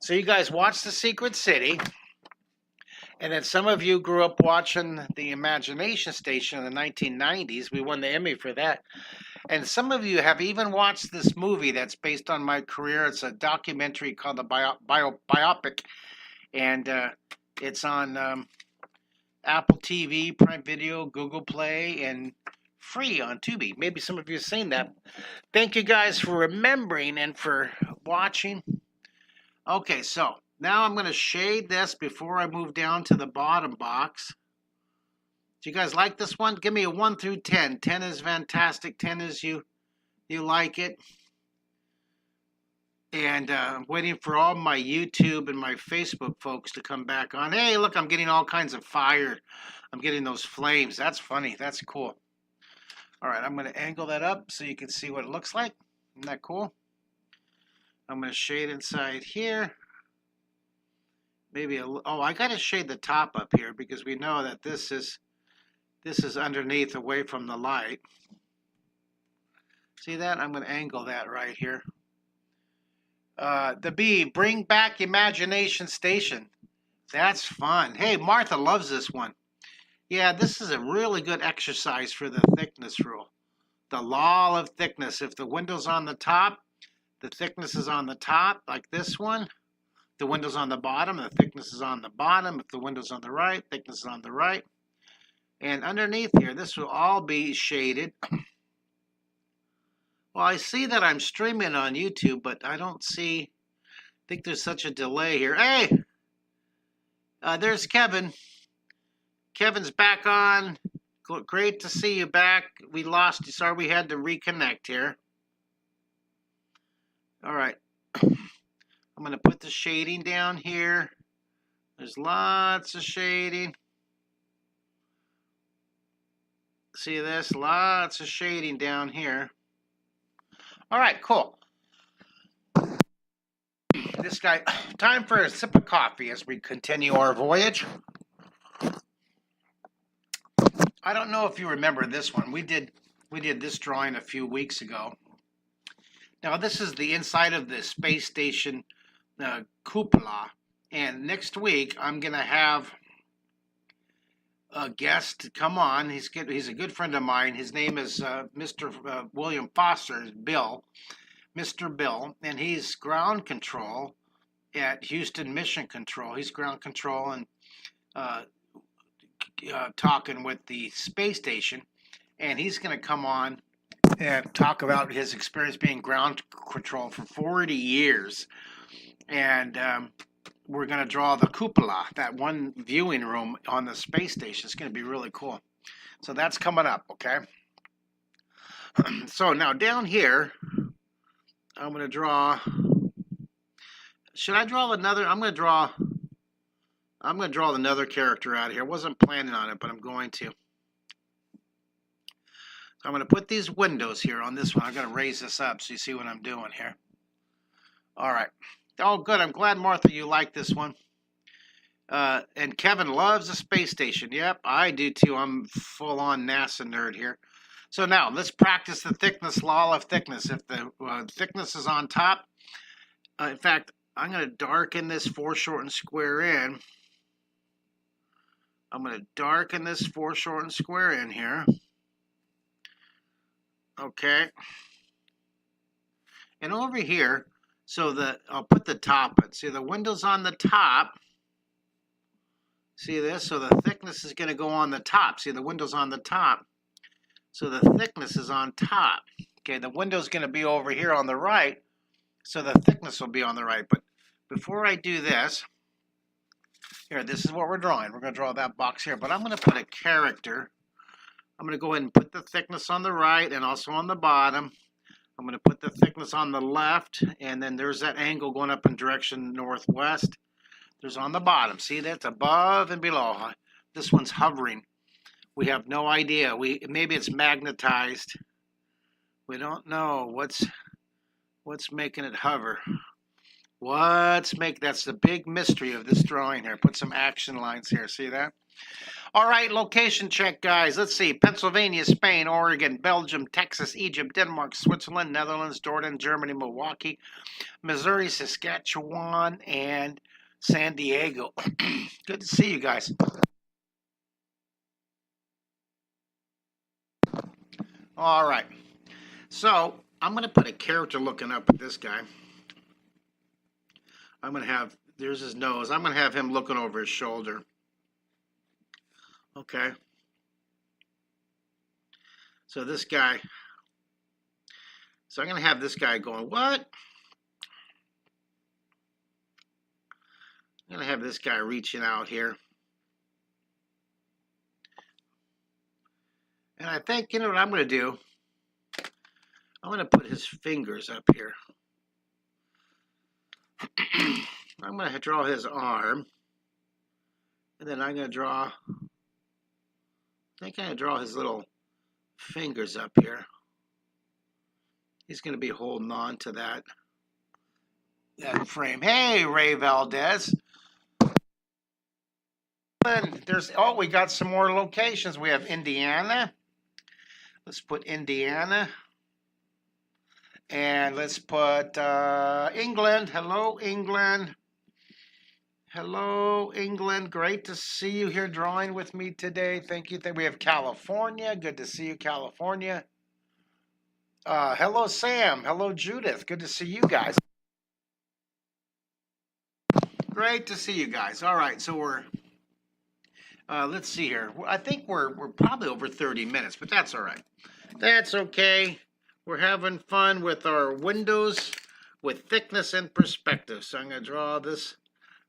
So you guys watched The Secret City, and then some of you grew up watching the Imagination Station in the 1990s. We won the Emmy for that. And some of you have even watched this movie that's based on my career. It's a documentary called the Biopic, and it's on Apple TV, Prime Video, Google Play, and free on Tubi. Maybe some of you have seen that. Thank you guys for remembering and for watching. Okay, so now I'm going to shade this before I move down to the bottom box. Do you guys like this one? Give me a 1 through 10. 10 is fantastic. 10 is you like it. And I'm waiting for all my YouTube and my Facebook folks to come back on. Hey, look, I'm getting all kinds of fire. I'm getting those flames. That's funny. That's cool. All right, I'm going to angle that up so you can see what it looks like. Isn't that cool? I'm going to shade inside here. Maybe I got to shade the top up here because we know that this is underneath away from the light. See that? I'm going to angle that right here. The B, bring back Imagination Station. That's fun. Hey, Martha loves this one. Yeah, this is a really good exercise for the thickness rule. The law of thickness. If the window's on the top, the thickness is on the top, like this one. The window's on the bottom, the thickness is on the bottom. If the window's on the right, thickness is on the right. And underneath here, this will all be shaded. Well, I see that I'm streaming on YouTube, but I think there's such a delay here. Hey! There's Kevin. Kevin's back on. Great to see you back. We lost you. Sorry we had to reconnect here. All right. I'm going to put the shading down here. There's lots of shading. See this? Lots of shading down here. All right, cool. This guy, time for a sip of coffee as we continue our voyage. I don't know if you remember this one. We did this drawing a few weeks ago. Now this is the inside of the space station cupola, and next week I'm gonna have a guest come on. He's a good friend of mine. His name is Mr. William Foster, Mr. Bill, and he's ground control at Houston Mission Control. He's ground control and talking with the space station, and he's going to come on and talk about his experience being ground control for 40 years. And we're going to draw the cupola, that one viewing room on the space station. It's going to be really cool. So that's coming up, okay? So now down here, I'm going to draw. Should I draw another? I'm going to draw another character out here. I wasn't planning on it, but I'm going to. So I'm going to put these windows here on this one. I'm going to raise this up so you see what I'm doing here. All right. Oh, good. I'm glad, Martha, you like this one. And Kevin loves the space station. Yep, I do too. I'm full-on NASA nerd here. So now, let's practice the thickness law of thickness. If the thickness is on top, in fact, I'm going to darken this foreshortened square in. I'm going to darken this foreshortened square in here. Okay. And over here, so I'll put the top in. See, the window's on the top. See this? So the thickness is going to go on the top. See, the window's on the top. So the thickness is on top. Okay, the window's going to be over here on the right. So the thickness will be on the right. But before I do this, here, this is what we're drawing. We're going to draw that box here. But I'm going to put a character. I'm going to go ahead and put the thickness on the right and also on the bottom. I'm going to put the thickness on the left, and then there's that angle going up in direction northwest. There's on the bottom. See, that's above and below. This one's hovering. We have no idea. Maybe it's magnetized. We don't know what's making it hover. That's the big mystery of this drawing here. Put some action lines here. See that? All right, location check, guys. Let's see. Pennsylvania, Spain, Oregon, Belgium, Texas, Egypt, Denmark, Switzerland, Netherlands, Jordan, Germany, Milwaukee, Missouri, Saskatchewan, and San Diego. Good to see you guys. All right. So I'm going to put a character looking up at this guy. I'm going to have, there's his nose. I'm going to have him looking over his shoulder. Okay. So this guy, so I'm going to have this guy going, what? I'm going to have this guy reaching out here. And I think, you know what I'm going to do? I'm going to put his fingers up here. I'm going to draw his arm. And then I'm going to draw, I think I'm going to draw his little fingers up here. He's going to be holding on to that frame. Hey, Ray Valdez. There's, oh, we got some more locations. We have Indiana. Let's put Indiana. And let's put England. Hello, England. Hello, England. Great to see you here drawing with me today. Thank you. We have California. Good to see you, California. Hello, Sam. Hello, Judith. Good to see you guys. Great to see you guys. All right, so we're, let's see here. I think we're probably over 30 minutes, but that's all right. That's okay. We're having fun with our windows with thickness and perspective. So I'm going to draw this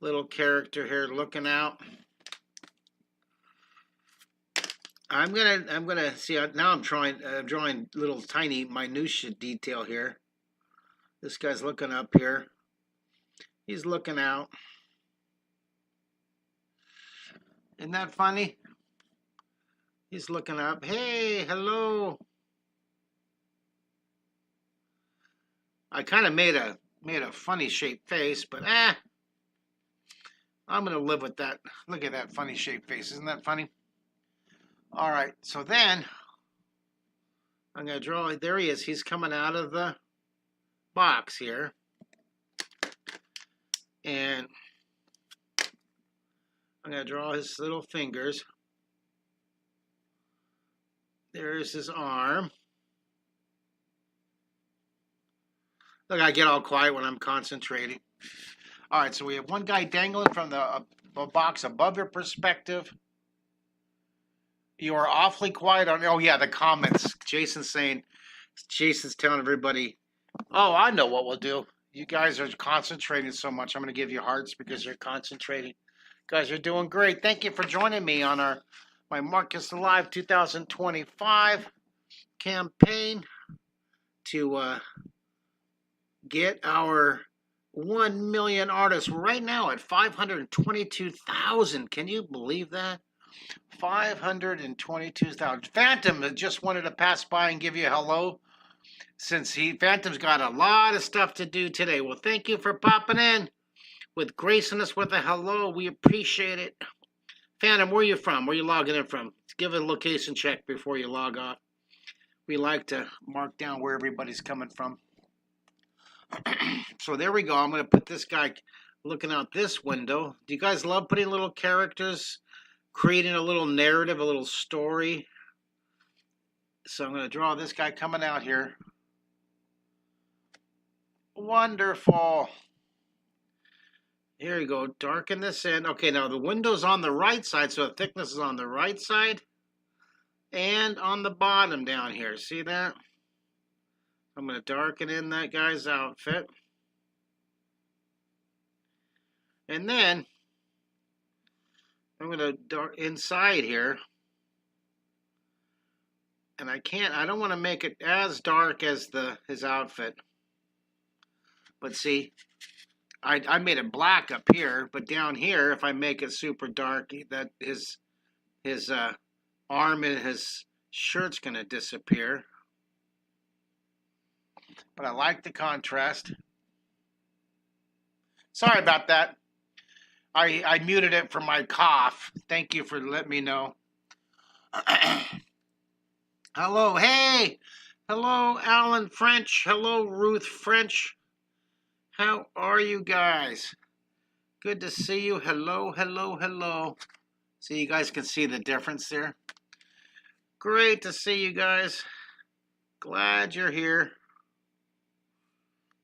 little character here looking out. I'm gonna see now. I'm drawing little tiny minutia detail here. This guy's looking up here. He's looking out. Isn't that funny? He's looking up. Hey, hello. I kind of made a funny shaped face, but I'm gonna live with that. Look at that funny shaped face. Isn't that funny? All right, so then I'm going to draw, there he is. He's coming out of the box here. And I'm going to draw his little fingers. There's his arm. Look, I get all quiet when I'm concentrating. All right, so we have one guy dangling from the box above your perspective. You are awfully quiet on, oh yeah, the comments. Jason's telling everybody, oh, I know what we'll do. You guys are concentrating so much. I'm going to give you hearts because you're concentrating. You guys are doing great. Thank you for joining me on my Marcus Alive 2025 campaign to get our 1 million artists. We're right now at 522,000. Can you believe that? 522,000. Phantom just wanted to pass by and give you a hello. Since Phantom's got a lot of stuff to do today. Well, thank you for popping in with gracing us with a hello. We appreciate it. Phantom, where are you from? Where are you logging in from? Give a location check before you log off. We like to mark down where everybody's coming from. So there we go. I'm going to put this guy looking out this window. Do you guys love putting little characters, creating a little narrative, a little story? So I'm going to draw this guy coming out here. Wonderful. Here you go. Darken this in. Okay, now the window's on the right side, so the thickness is on the right side and on the bottom down here. See that? I'm going to darken in that guy's outfit. And then I'm going to dark inside here. And I don't want to make it as dark as his outfit. But see, I made it black up here, but down here, if I make it super dark, that his arm and his shirt's going to disappear. But I like the contrast. Sorry about that. I muted it for my cough. Thank you for letting me know. Hello, hey! Hello, Alan French. Hello, Ruth French. How are you guys? Good to see you. Hello, hello, hello. So you guys can see the difference there. Great to see you guys. Glad you're here.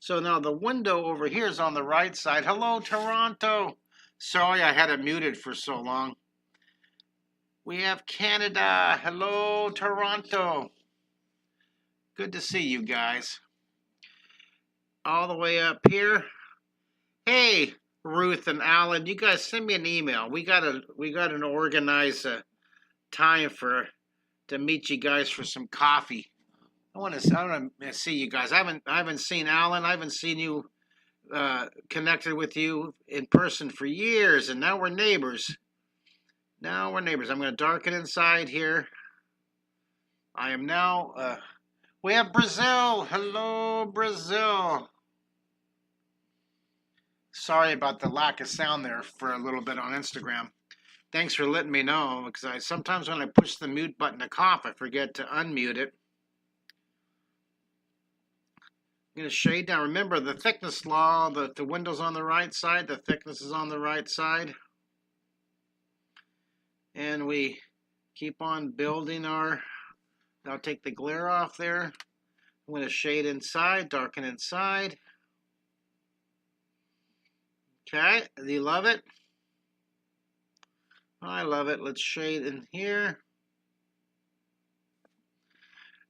So now the window over here is on the right side. Hello, Toronto. Sorry I had it muted for so long. We have Canada. Hello, Toronto. Good to see you guys. All the way up here. Hey, Ruth and Alan, you guys send me an email. We got to organize a time to meet you guys for some coffee. I want to see you guys. I haven't seen Alan. I haven't seen you connected with you in person for years, and now we're neighbors. I'm going to darken inside here. I am now. We have Brazil. Hello, Brazil. Sorry about the lack of sound there for a little bit on Instagram. Thanks for letting me know, because sometimes when I push the mute button to cough, I forget to unmute it. I'm going to shade down. Remember the thickness law, the window's on the right side, the thickness is on the right side. And we keep on building our, I'll take the glare off there. I'm going to shade inside, darken inside. Okay, do you love it? I love it. Let's shade in here.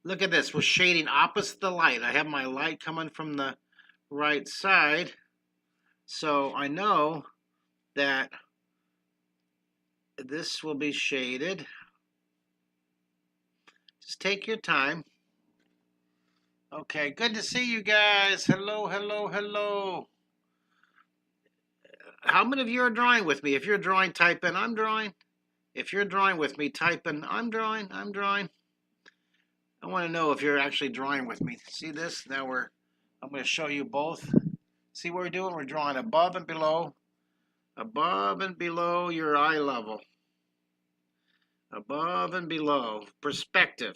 Look at this. We're shading opposite the light. I have my light coming from the right side. So I know that this will be shaded. Just take your time. Okay, good to see you guys. Hello, hello, hello. How many of you are drawing with me? If you're drawing, type in I'm drawing. If you're drawing with me, type in I'm drawing, I'm drawing. I want to know if you're actually drawing with me. See this? Now I'm going to show you both. See what we're doing? We're drawing above and below your eye level. Above and below. Perspective.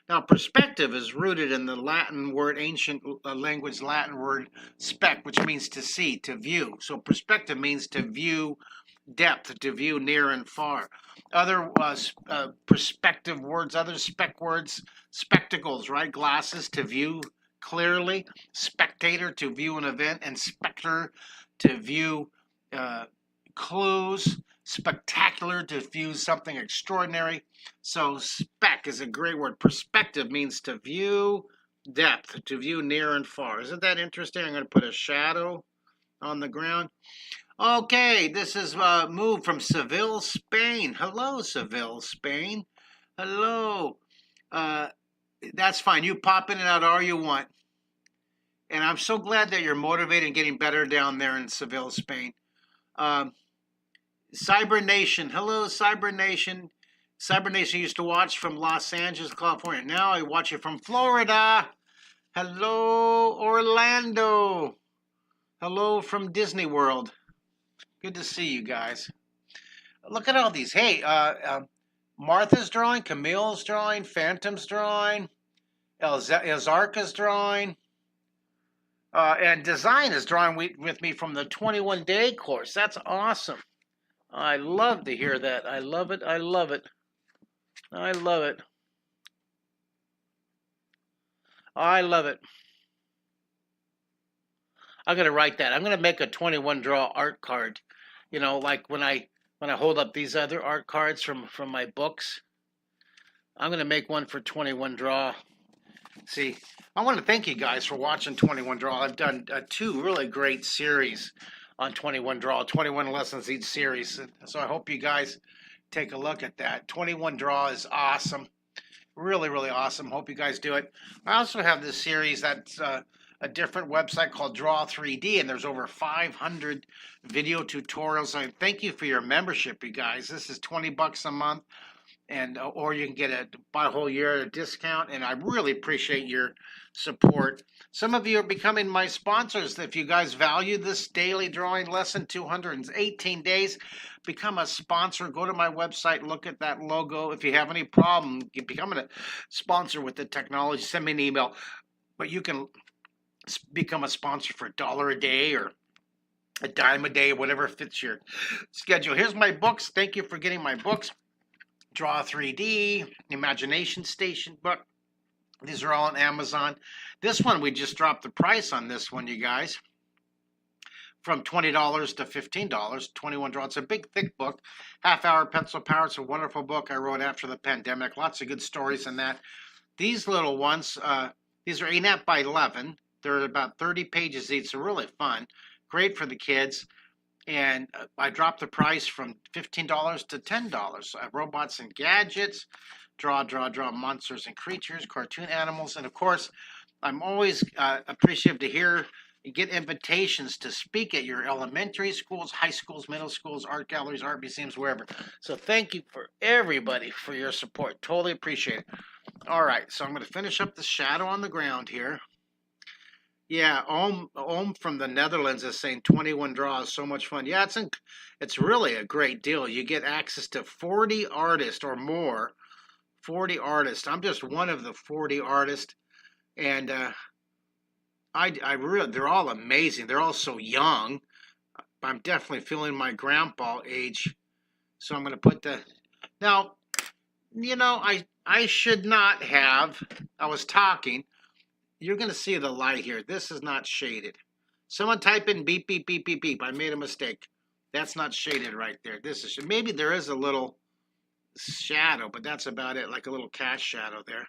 Now, perspective is rooted in the Latin word, ancient language Latin word, spec, which means to see, to view. So perspective means to view depth, to view near and far. Other perspective words, other spec words, spectacles, right? Glasses, to view clearly. Spectator, to view an event. And specter, to view clues. Spectacular, to view something extraordinary. So spec is a great word. Perspective means to view depth, to view near and far. Isn't that interesting? I'm going to put a shadow on the ground. Okay, this is moved from Seville, Spain. Hello, Seville, Spain. Hello. That's fine. You pop in and out all you want. And I'm so glad that you're motivated and getting better down there in Seville, Spain. Cyber Nation. Hello, Cyber Nation. Cyber Nation used to watch from Los Angeles, California. Now I watch it from Florida. Hello, Orlando. Hello from Disney World. Good to see you guys. Look at all these. Hey, Martha's drawing, Camille's drawing, Phantom's drawing, Elzarka's drawing, and Design is drawing with me from the 21-day course. That's awesome. I love to hear that. I love it. I love it. I love it. I love it. I'm going to write that. I'm going to make a 21 draw art card. You know, like when I hold up these other art cards from my books. I'm going to make one for 21 draw. See, I want to thank you guys for watching 21 draw. I've done 2 really great series on 21 draw, 21 lessons each series. So I hope you guys take a look at that. 21 draw is awesome. Really, really awesome. Hope you guys do it. I also have this series that's a different website called Draw 3D, and there's over 500 video tutorials. I thank you for your membership, you guys. This is $20 a month, and or you can get a buy a whole year at a discount. And I really appreciate your support. Some of you are becoming my sponsors. If you guys value this daily drawing lesson, 218 days, become a sponsor. Go to my website, look at that logo. If you have any problem becoming a sponsor with the technology, send me an email. But you can become a sponsor for $1 a day or a dime a day, whatever fits your schedule. Here's my books. Thank you for getting my books. Draw 3D, Imagination Station book. These are all on Amazon. This one, we just dropped the price on this one, you guys, from $20 to $15, 21 draw. It's a big, thick book. Half Hour Pencil Power. It's a wonderful book I wrote after the pandemic. Lots of good stories in that. These little ones, these are 8.5 by 11. They're about 30 pages each. They're really fun. Great for the kids. And I dropped the price from $15 to $10. Robots and Gadgets, draw monsters and creatures, cartoon animals. And of course, I'm always appreciative to get invitations to speak at your elementary schools, high schools, middle schools, art galleries, art museums, wherever. So thank you for everybody for your support. Totally appreciate it. All right, so I'm going to finish up the shadow on the ground here. Yeah, Ohm from the Netherlands is saying 21 draws, so much fun. Yeah, it's really a great deal. You get access to 40 artists or more, 40 artists. I'm just one of the 40 artists, and I really, they're all amazing. They're all so young. I'm definitely feeling my grandpa age, so I'm going to put now, I should not have. I was talking. You're going to see the light here. This is not shaded. Someone type in beep, beep, beep, beep, beep. I made a mistake. That's not shaded right there. This is, maybe there is a little shadow, but that's about it, like a little cast shadow there.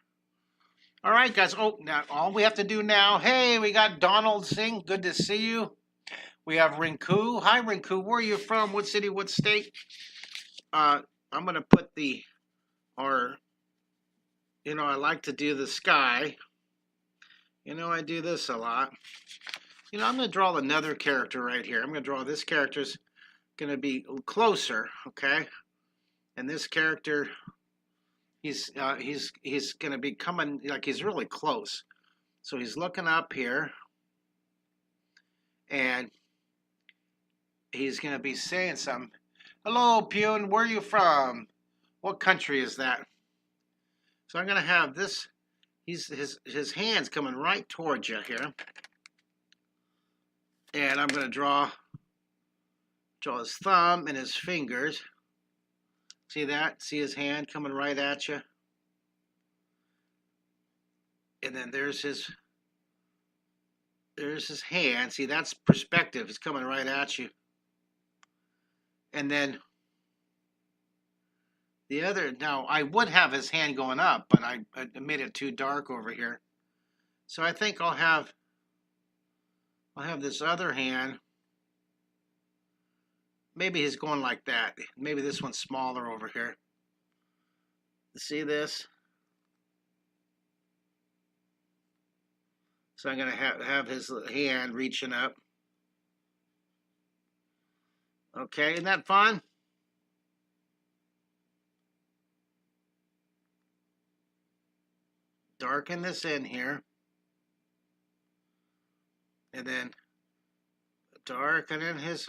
All right, guys. Oh, now all we have to do now, hey, we got Donald Singh. Good to see you. We have Rinku. Hi, Rinku. Where are you from? What city? What state? I'm going to put I like to do the sky. I do this a lot. I'm going to draw another character right here. I'm going to draw this character's going to be closer, okay? And this character, he's going to be coming, like he's really close. So he's looking up here, and he's going to be saying something. Hello, Pune, where are you from? What country is that? So I'm going to have this. His hand's coming right towards you here. And I'm going to draw his thumb and his fingers. See that? See his hand coming right at you? And then there's his hand. See, that's perspective. It's coming right at you. And then the other, now I would have his hand going up, but I made it too dark over here. So I think I'll have this other hand. Maybe he's going like that. Maybe this one's smaller over here. See this? So I'm going to have his hand reaching up. Okay, isn't that fun? Darken this in here. And then darken in his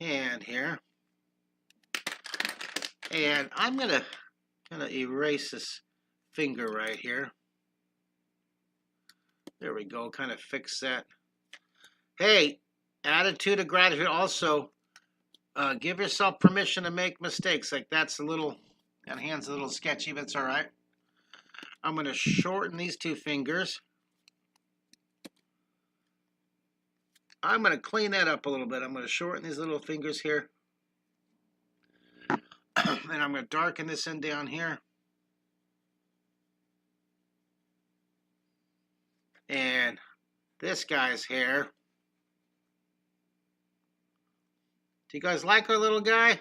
hand here. And I'm going to kind of erase this finger right here. There we go, kind of fix that. Hey, attitude of gratitude. Also, give yourself permission to make mistakes. Like that hand's a little sketchy, but it's all right. I'm going to shorten these two fingers. I'm going to clean that up a little bit. I'm going to shorten these little fingers here. And I'm going to darken this in down here. And this guy's hair. Do you guys like our little guy?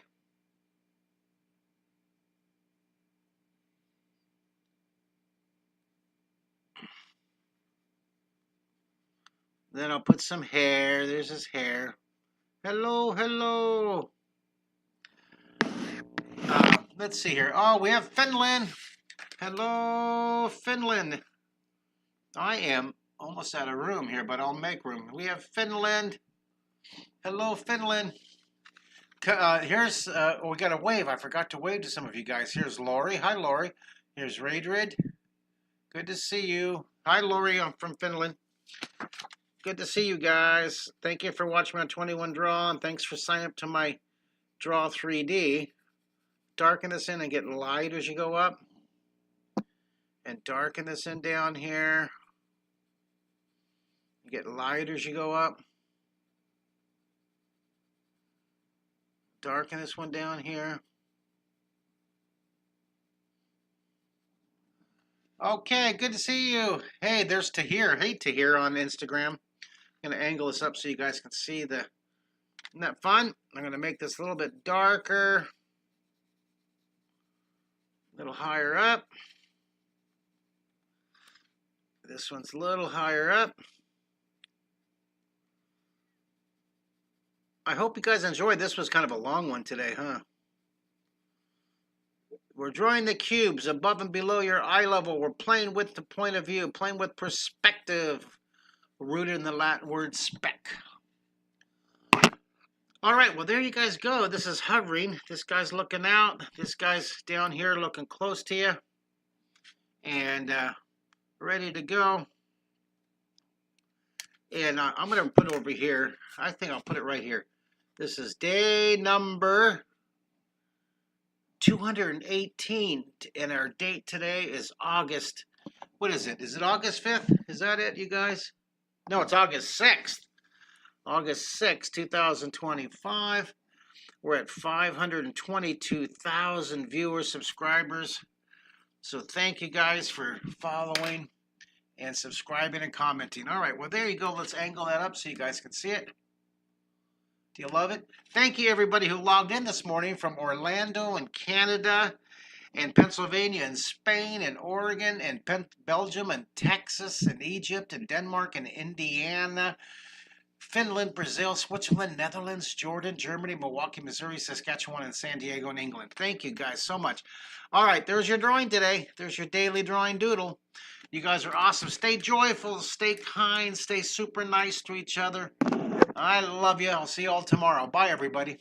Then I'll put some hair. There's his hair. Hello, hello. let's see here. Oh, we have Finland. Hello, Finland. I am almost out of room here, but I'll make room. We have Finland. Hello, Finland. Here's, we got a wave. I forgot to wave to some of you guys. Here's Lori. Hi, Lori. Here's Raidrid. Good to see you. Hi, Lori. I'm from Finland. Good to see you guys. Thank you for watching my 21 draw, and thanks for signing up to my draw 3D. Darken this in and get light as you go up. And darken this in down here. Get light as you go up. Darken this one down here. Okay, good to see you. Hey, there's Tahir. Hey, Tahir on Instagram. I'm going to angle this up so you guys can see the... Isn't that fun? I'm going to make this a little bit darker. A little higher up. This one's a little higher up. I hope you guys enjoyed. This was kind of a long one today, huh? We're drawing the cubes above and below your eye level. We're playing with the point of view, playing with perspective, rooted in the Latin word spec. All right, well, there you guys go. This is hovering. This guy's looking out. This guy's down here looking close to you. And ready to go. And I'm going to put it over here. I think I'll put it right here. This is day number 218. And our date today is August. What is it? Is it August 5th? Is that it, you guys? No, it's August 6th. August 6th, 2025. We're at 522,000 viewers, subscribers. So thank you guys for following and subscribing and commenting. All right, well, there you go. Let's angle that up so you guys can see it. Do you love it? Thank you, everybody who logged in this morning from Orlando and Canada and Pennsylvania and Spain and Oregon and Belgium and Texas and Egypt and Denmark and Indiana, Finland, Brazil, Switzerland, Netherlands, Jordan, Germany, Milwaukee, Missouri, Saskatchewan, and San Diego and England. Thank you guys so much. All right, there's your drawing today. There's your daily drawing doodle. You guys are awesome. Stay joyful, stay kind, stay super nice to each other. I love you. I'll see you all tomorrow. Bye, everybody.